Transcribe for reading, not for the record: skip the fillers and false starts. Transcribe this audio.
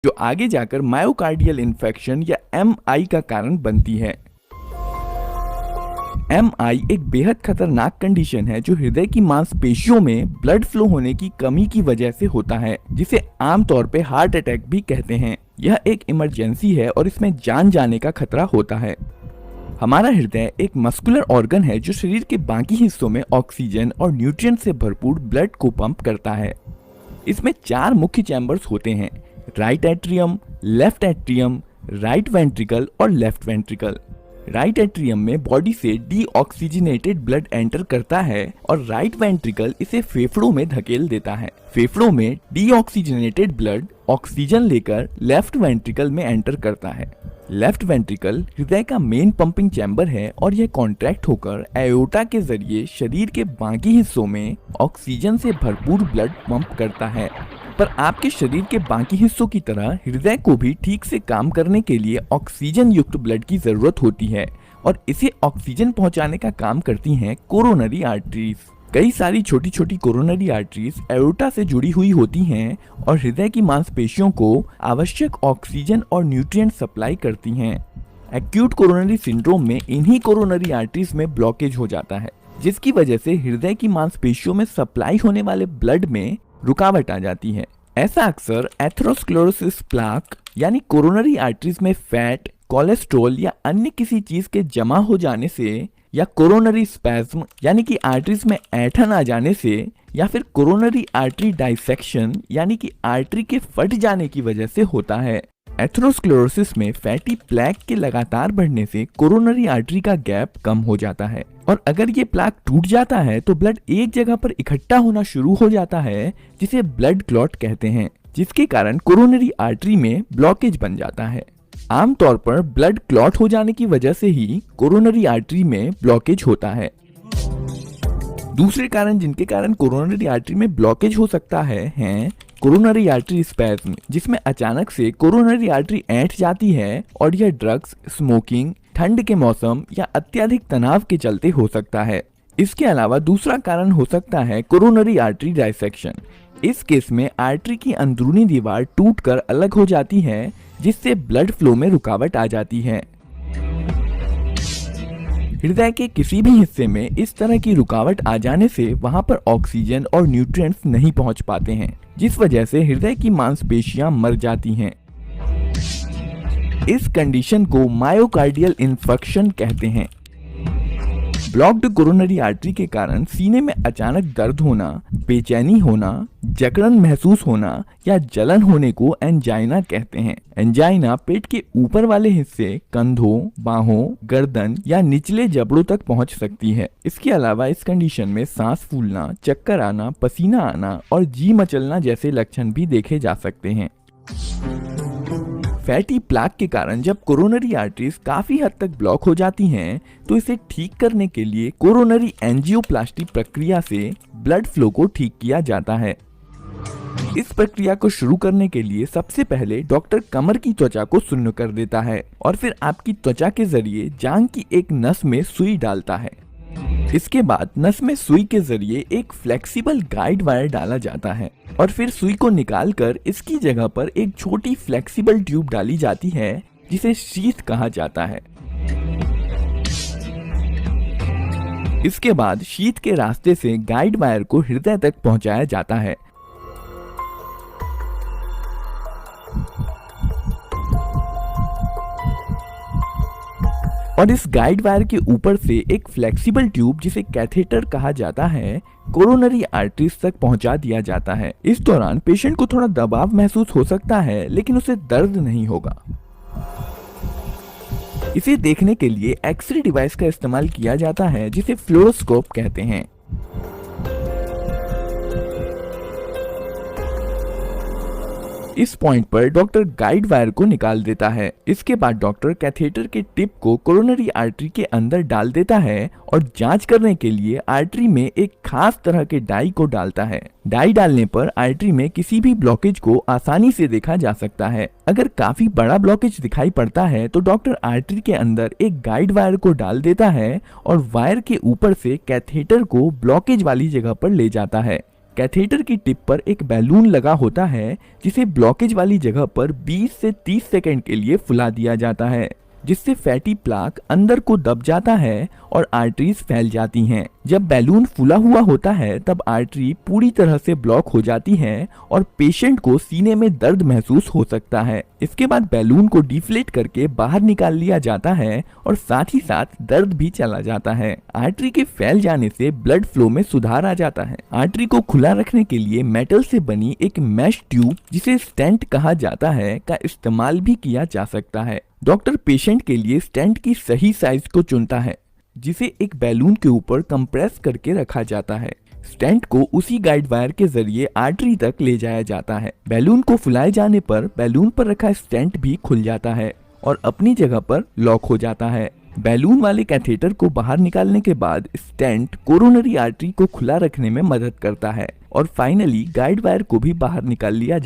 जो आगे जाकर मायोकार्डियल इन्फेक्शन या एमआई का कारण बनती है। एमआई एक बेहद खतरनाक कंडीशन है जो हृदय की मांसपेशियों में ब्लड फ्लो होने की कमी की वजह से होता है, जिसे आमतौर पे हार्ट अटैक भी कहते हैं। यह एक इमरजेंसी है और इसमें जान जाने का खतरा होता है। हमारा हृदय एक मस्कुलर ऑर्गन है जो शरीर के बाकी हिस्सों में ऑक्सीजन और न्यूट्रिएंट से भरपूर ब्लड को पंप करता है। इसमें 4 मुख्य चैम्बर्स होते हैं: right atrium, left atrium, right ventricle और लेफ्ट वेंट्रिकल। राइट एट्रियम में बॉडी से डीऑक्सीजनेटेड ब्लड एंटर करता है और राइट वेंट्रिकल इसे फेफड़ों में धकेल देता है। फेफड़ों में डीऑक्सीजनेटेड ब्लड ऑक्सीजन लेकर लेफ्ट वेंट्रिकल में एंटर करता है। लेफ्ट वेंट्रिकल हृदय का मेन पंपिंग चैम्बर है और यह कॉन्ट्रैक्ट होकर एओर्टा के जरिए शरीर के बाकी हिस्सों में ऑक्सीजन से भरपूर ब्लड पंप करता है। पर आपके शरीर के बाकी हिस्सों की तरह हृदय को भी ठीक से काम करने के लिए ऑक्सीजन युक्त ब्लड की जरूरत होती है और इसे ऑक्सीजन पहुंचाने का काम करती हैं कोरोनरी आर्टरीज। कई सारी छोटी छोटी कोरोनरी आर्टरीज एओर्टा से जुड़ी हुई होती हैं और हृदय की मांसपेशियों को आवश्यक ऑक्सीजन और न्यूट्रिएंट सप्लाई करती हैं। एक्यूट कोरोनरी सिंड्रोम में इन्हीं कोरोनरी आर्टरीज में ब्लॉकेज हो जाता है, जिसकी वजह से हृदय की मांसपेशियों में सप्लाई होने वाले ब्लड में रुकावट आ जाती है। ऐसा अक्सर एथेरोस्क्लेरोसिस प्लाक यानी कोरोनरी आर्टरीज में फैट, कोलेस्ट्रॉल या अन्य किसी चीज के जमा हो जाने से, या कोरोनरी स्पैज्म यानी कि आर्टरीज में ऐंठन आ जाने से, या फिर कोरोनरी आर्टरी डाइसेक्शन यानी कि आर्टरी के फट जाने की वजह से होता है। एथेरोस्क्लेरोसिस में फैटी प्लैक के लगातार बढ़ने से कोरोनरी आर्टरी का गैप कम हो जाता है और अगर ये प्लाक टूट जाता है तो ब्लड एक जगह पर इकट्ठा होना शुरू हो जाता है, जिसे ब्लड क्लॉट कहते हैं, जिसके कारण कोरोनरी आर्टरी में ब्लॉकेज बन जाता है। आमतौर पर ब्लड क्लॉट हो जाने की वजह से ही कोरोनरी आर्टरी में ब्लॉकेज होता है। दूसरे कारण जिनके कारण कोरोनरी आर्टरी में ब्लॉकेज हो सकता है हैं कोरोनरी आर्टरी स्पैज्म, जिसमें अचानक से कोरोनरी आर्टरी ऐंठ जाती है और यह ड्रग्स, स्मोकिंग, ठंड के मौसम या अत्यधिक तनाव के चलते हो सकता है। इसके अलावा दूसरा कारण हो सकता है कोरोनरी आर्टरी डाइसेक्शन। इस केस में आर्टरी की अंदरूनी दीवार टूटकर अलग हो जाती है, जिससे ब्लड फ्लो में रुकावट आ जाती है। हृदय के किसी भी हिस्से में इस तरह की रुकावट आ जाने से वहां पर ऑक्सीजन और न्यूट्रिएंट्स नहीं पहुंच पाते हैं, जिस वजह से हृदय की मांसपेशियां मर जाती हैं। इस कंडीशन को मायोकार्डियल इन्फेक्शन कहते हैं। ब्लॉक्ड कोरोनरी आर्टरी के कारण सीने में अचानक दर्द होना, बेचैनी होना, जकड़न महसूस होना या जलन होने को एंजाइना कहते हैं। एंजाइना पेट के ऊपर वाले हिस्से, कंधों, बाहों, गर्दन या निचले जबड़ों तक पहुंच सकती है। इसके अलावा इस कंडीशन में सांस फूलना, चक्कर आना, पसीना आना और जी मचलना जैसे लक्षण भी देखे जा सकते हैं। फैटी प्लाक के कारण जब कोरोनरी आर्टरीज काफी हद तक ब्लॉक हो जाती हैं, तो इसे ठीक करने के लिए कोरोनरी एंजियोप्लास्टी प्रक्रिया से ब्लड फ्लो को ठीक किया जाता है। इस प्रक्रिया को शुरू करने के लिए सबसे पहले डॉक्टर कमर की त्वचा को सुन्न कर देता है और फिर आपकी त्वचा के जरिए जांघ की एक नस में सुई डालता है। इसके बाद नस में सुई के जरिए एक फ्लेक्सिबल गाइड वायर डाला जाता है और फिर सुई को निकालकर इसकी जगह पर एक छोटी फ्लेक्सिबल ट्यूब डाली जाती है, जिसे शीथ कहा जाता है। इसके बाद शीथ के रास्ते से गाइड वायर को हृदय तक पहुंचाया जाता है। और इस गाइड वायर के ऊपर से एक फ्लेक्सिबल ट्यूब, जिसे कैथेटर कहा जाता है, कोरोनरी आर्टरीज तक पहुंचा दिया जाता है। इस दौरान पेशेंट को थोड़ा दबाव महसूस हो सकता है, लेकिन उसे दर्द नहीं होगा। इसे देखने के लिए एक्सरे डिवाइस का इस्तेमाल किया जाता है, जिसे फ्लोरोस्कोप कहते हैं। इस पॉइंट पर डॉक्टर गाइड वायर को निकाल देता है। इसके बाद डॉक्टर कैथेटर के टिप को कोरोनरी आर्टरी के अंदर डाल देता है और जांच करने के लिए आर्टरी में एक खास तरह के डाई को डालता है। डाई डालने पर आर्टरी में किसी भी ब्लॉकेज को आसानी से देखा जा सकता है। अगर काफी बड़ा ब्लॉकेज दिखाई पड़ता है तो डॉक्टर आर्टरी के अंदर एक गाइड वायर को डाल देता है और वायर के ऊपर से कैथेटर को ब्लॉकेज वाली जगह पर ले जाता है। कैथेटर की टिप पर एक बैलून लगा होता है जिसे ब्लॉकेज वाली जगह पर 20 से 30 सेकंड के लिए फुला दिया जाता है, जिससे फैटी प्लाक अंदर को दब जाता है और आर्टरीज फैल जाती हैं। जब बैलून फूला हुआ होता है तब आर्टरी पूरी तरह से ब्लॉक हो जाती है और पेशेंट को सीने में दर्द महसूस हो सकता है। इसके बाद बैलून को डिफ्लेट करके बाहर निकाल लिया जाता है और साथ ही साथ दर्द भी चला जाता है। आर्टरी के फैल जाने से ब्लड फ्लो में सुधार आ जाता है। आर्टरी को खुला रखने के लिए मेटल से बनी एक मैश ट्यूब, जिसे स्टेंट कहा जाता है, का इस्तेमाल भी किया जा सकता है। डॉक्टर पेशेंट के लिए स्टेंट की सही साइज को चुनता है, जिसे एक बैलून के ऊपर कंप्रेस करके रखा जाता है। स्टेंट को उसी गाइड वायर के जरिए आर्टरी तक ले जाया जाता है। बैलून को फुलाए जाने पर बैलून पर रखा स्टेंट भी खुल जाता है और अपनी जगह पर लॉक हो जाता है। बैलून वाले कैथेटर को बाहर निकालने के बाद स्टेंट कोरोनरी आर्टरी को खुला रखने में मदद करता है और फाइनली गाइड वायर को भी बाहर निकाल लिया